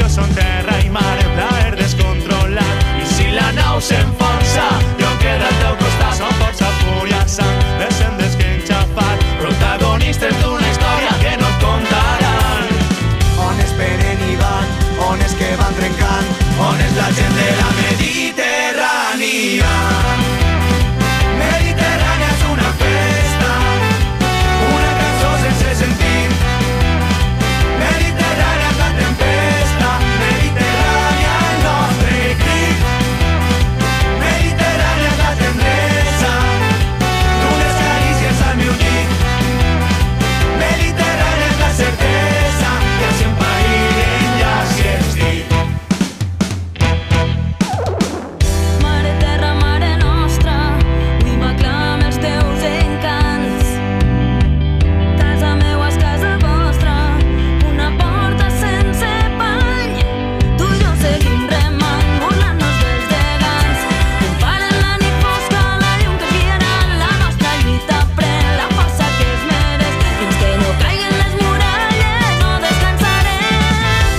jo són terra i mar, el plaer descontrolat. I si la nau s'enfonsa, jo quedo al teu costat. Som força, fúria, sang, descendes que enxafat, protagonistes d'una història que no et contaran. On es venen i van, on és que van trencant, on és la gent de la Mediterrània. Mediterrània és una festa, una cançó sense sentit. Mediterrània és la tempesta, Mediterrània el nostre crit. Mediterrània és la tendresa d'unes carícies al meu llit. Mediterrània és la certesa que si em païren ja s'hi has dit. Mare terra, mare nostra, avui m'aclama els teus encants. Casa meua és casa vostra, una porta sense pany. Tu i jo seguim remant, burlant-nos dels gegants. Comparen la nit fosca, la llum que guiarà. La nostra lluita pren la força que es mereix. Fins que no caiguen les muralles no descansarem.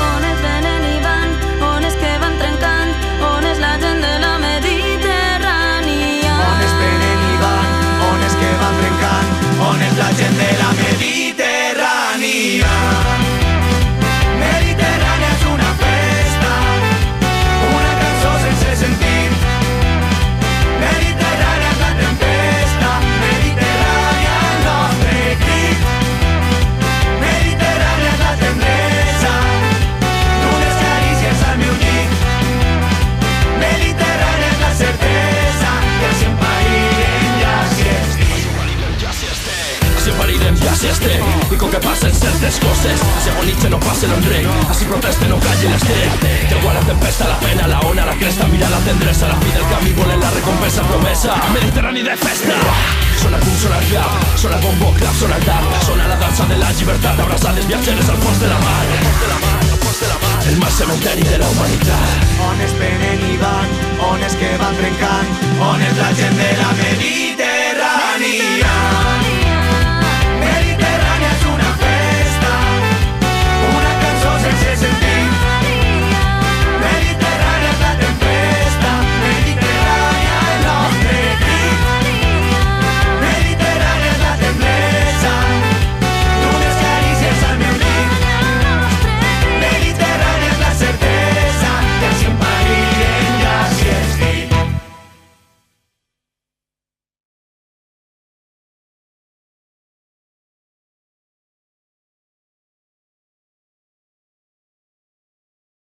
On es venen i van, on és que van trencant, on és la gent de la Mediterrània. On es venen i van, on és que van trencant, on és la gent de la Mediterrània. Mediterrània és una festa, una cançó sense sentit. Mediterrània és la tempesta, Mediterrània el nostre crit. Mediterrània és la tendresa d'unes carícies al meu llit. Mediterrània és la certesa que si em païren ja s'hi has dit. Así parirem ja si estem, i com que passen certes coses, si agonitze no passen enrere, així proteste no calli l'estrep. Teua la tempesta, la pena, la ona, la cresta, mira la tendresa, la fi del camí, volen la recompensa promesa. Mediterrani de festa. Sona el boom, sona el clap, sona el bombo, clap, sona el tap, sona la dansa de la llibertat, abraçades viatgeres al fons de la mar. El mar cementeri de la humanitat. On es venen i van, on és que van trencant, on és la gent de la Mediterrània.